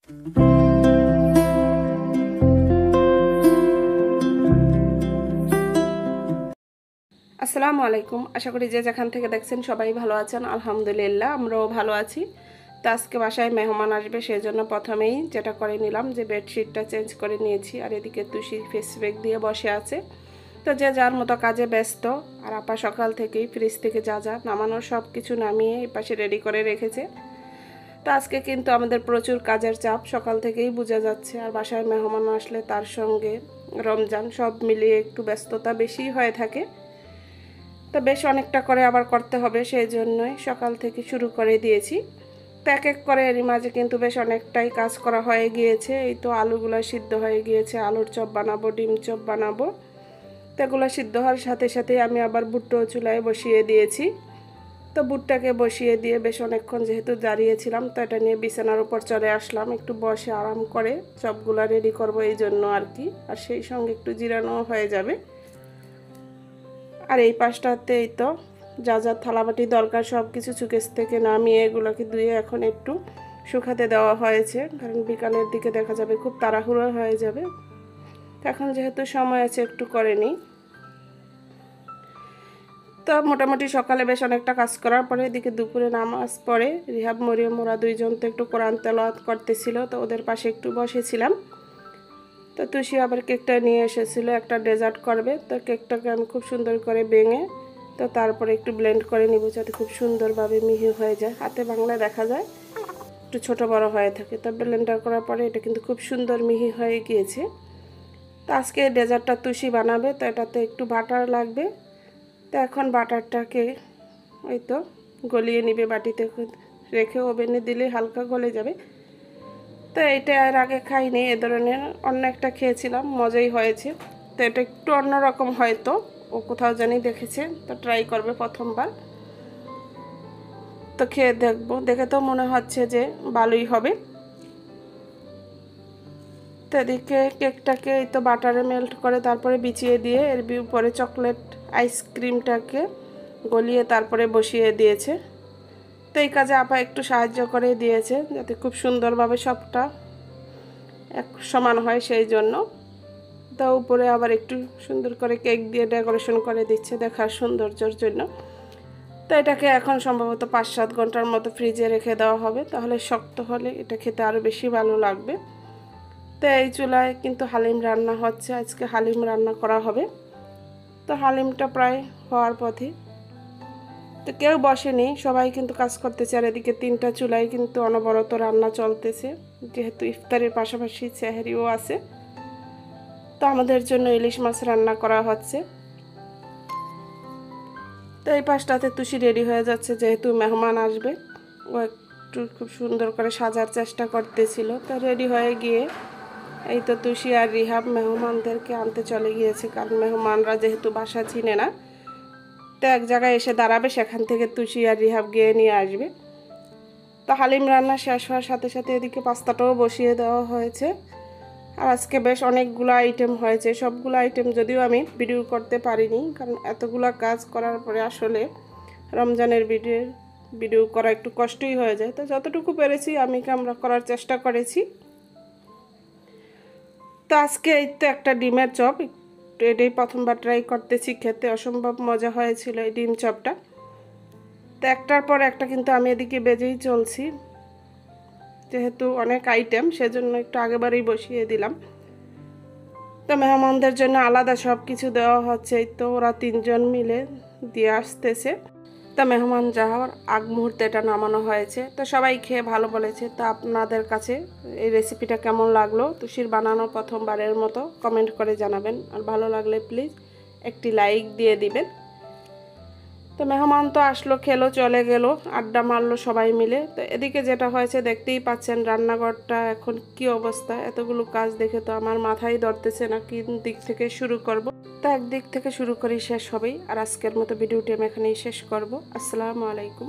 আসসালামু আলাইকুম। আশা করি যে যেখান থেকে দেখছেন সবাই ভালো আছেন। আলহামদুলিল্লাহ আমরাও ভালো আছি। তো আজকে বাসায় মেহমান আসবে, সেই জন্য প্রথমেই যেটা করে নিলাম যে বেডশিটটা চেঞ্জ করে নিয়েছি। আর এদিকে তুষি ফেস প্যাক দিয়ে বসে আছে। তো যে যার মতো কাজে ব্যস্ত। আর আপা সকাল থেকেই ফ্রিজ থেকে যা যা নামানোর সব কিছু নামিয়ে এই পাশে রেডি করে রেখেছে। তো আজকে কিন্তু আমাদের প্রচুর কাজের চাপ সকাল থেকেই বোঝা যাচ্ছে। আর বাসায় মেহমান আসলে তার সঙ্গে রমজান সব মিলিয়ে একটু ব্যস্ততা বেশি হয়ে থাকে। তো বেশ অনেকটা করে আবার করতে হবে, সেই জন্যই সকাল থেকে শুরু করে দিয়েছি। তো এক এক করে এরই মাঝে কিন্তু বেশ অনেকটাই কাজ করা হয়ে গিয়েছে। এই তো আলুগুলো সিদ্ধ হয়ে গিয়েছে, আলুর চপ বানাবো, ডিম চপ বানাবো। তো এগুলো সিদ্ধ হওয়ার সাথে সাথে আমি আবার বুটটা চুলায় বসিয়ে দিয়েছি। তো বুটটাকে বসিয়ে দিয়ে বেশ অনেকক্ষণ যেহেতু দাঁড়িয়েছিলাম, তো এটা নিয়ে বিছানার উপর চলে আসলাম একটু বসে আরাম করে চপগুলো রেডি করবো এই জন্য আর কি। আর সেই সঙ্গে একটু জিরানো হয়ে যাবে। আর এই পাশটাতে এই তো যা যা থালাবাটি দরকার সব কিছু সুকেস থেকে নামিয়ে এগুলোকে ধুয়ে এখন একটু শুকাতে দেওয়া হয়েছে, কারণ বিকালের দিকে দেখা যাবে খুব তাড়াহুড়ো হয়ে যাবে। এখন যেহেতু সময় আছে একটু করে নিই। তো মোটামুটি সকালে বেশ অনেকটা কাজ করার পরে এদিকে দুপুরে নামাজ পড়ে রিহাব মরিয়ম ওরা দুইজন তো একটু কোরআন তেলাওয়াত করতেছিল, তো ওদের পাশে একটু বসেছিলাম। তো তুষি আবার কেকটা নিয়ে এসেছিলো, একটা ডেজার্ট করবে। তো কেকটাকে আমি খুব সুন্দর করে ভেঙে তো তারপরে একটু ব্লেন্ড করে নিব যাতে খুব সুন্দরভাবে মিহি হয়ে যায়। হাতে বাংলা দেখা যায় একটু ছোট বড় হয়ে থাকে। তো ব্লেন্ডার করার পরে এটা কিন্তু খুব সুন্দর মিহি হয়ে গিয়েছে। তো আজকে ডেজার্টটা তুষি বানাবে, তো এটাতে একটু বাটার লাগবে। তো এখন বাটারটাকে ওই তো গলিয়ে নিবে, বাটিতে রেখে ওভেনে দিলে হালকা গলে যাবে। তো এটা এর আগে খাইনি, এ ধরনের অন্য একটা খেয়েছিলাম, মজাই হয়েছে। তো এটা একটু অন্যরকম হয়তো, ও কোথাও জানি দেখেছে, তো ট্রাই করবে প্রথমবার। তো খেয়ে দেখবো, দেখে তো মনে হচ্ছে যে ভালোই হবে। তো এদিকে কেকটাকে এই তো বাটারে মেল্ট করে তারপরে বিছিয়ে দিয়ে এর উপরে চকলেট আইসক্রিমটাকে গলিয়ে তারপরে বসিয়ে দিয়েছে। তো এই কাজে আপা একটু সাহায্য করে দিয়েছে যাতে খুব সুন্দরভাবে সবটা এক সমান হয়, সেই জন্য। তো উপরে আবার একটু সুন্দর করে কেক দিয়ে ডেকোরেশন করে দিচ্ছে দেখার সৌন্দর্যের জন্য। তো এটাকে এখন সম্ভবত 5-7 ঘন্টার মতো ফ্রিজে রেখে দেওয়া হবে, তাহলে শক্ত হলে এটা খেতে আরও বেশি ভালো লাগবে। তো এই চুলায় কিন্তু হালিম রান্না হচ্ছে, আজকে হালিম রান্না করা হবে। তো হালিমটা প্রায় হওয়ার পথে। তো কেউ বসেনি, সবাই কিন্তু কাজ করতেছে। আর এদিকে 3টা চুলায় কিন্তু অনবরত রান্না চলতেছে, যেহেতু ইফতারের পাশাপাশি সেহরিও আছে। তো আমাদের জন্য ইলিশ মাছ রান্না করা হচ্ছে। তো এই পাশটাতে তুষি রেডি হয়ে যাচ্ছে, যেহেতু মেহমান আসবে ও একটু খুব সুন্দর করে সাজার চেষ্টা করতেছিল। তো রেডি হয়ে গিয়ে এই তো তুষি আর রিহাব মেহমানদেরকে আনতে চলে গিয়েছে, কারণ মেহমানরা যেহেতু বাসা চিনে না, তো এক জায়গায় এসে দাঁড়াবে, সেখান থেকে তুষি আর রিহাব গিয়ে নিয়ে আসবে। তো হালিম রান্না শেষ হওয়ার সাথে সাথে এদিকে পাস্তাটাও বসিয়ে দেওয়া হয়েছে। আর আজকে বেশ অনেকগুলো আইটেম হয়েছে, সবগুলো আইটেম যদিও আমি ভিডিও করতে পারিনি, কারণ এতগুলো কাজ করার পরে আসলে রমজানের ভিডিও করা একটু কষ্টই হয়ে যায়। তো যতটুকু পেরেছি আমি আমরা করার চেষ্টা করেছি। তো আজকে এই তো একটা ডিমের চপ, এটাই প্রথমবার ট্রাই করতেছি, খেতে অসম্ভব মজা হয়েছিল এই ডিম চপটা। তো একটার পর একটা কিন্তু আমি এদিকে বেজেই চলছি, যেহেতু অনেক আইটেম সেজন্য একটু আগেবারেই বসিয়ে দিলাম। তো মেহমানদের জন্য আলাদা সব কিছু দেওয়া হচ্ছে, এই তো ওরা 3জন মিলে দিয়ে আসতেছে। তো মেহমান যাওয়ার আগ মুহূর্তে এটা নামানো হয়েছে। তো সবাই খেয়ে ভালো বলেছে। তো আপনাদের কাছে এই রেসিপিটা কেমন লাগলো, তুষির বানানো প্রথমবারের মতো, কমেন্ট করে জানাবেন। আর ভালো লাগলে প্লিজ একটি লাইক দিয়ে দিবেন। তো মেহমান তো আসলো, খেলো, চলে গেল, আড্ডা মারলো সবাই মিলে। তো এদিকে যেটা হয়েছে দেখতেই পাচ্ছেন, রান্নাঘরটা এখন কি অবস্থা। এতগুলো কাজ দেখে তো আমার মাথায় ধরতেছে না কোন দিক থেকে শুরু করব। তো একদিক থেকে শুরু করেই শেষ হবেই। আর আজকের মতো ভিডিওটি আমি এখানেই শেষ করব। আসসালামু আলাইকুম।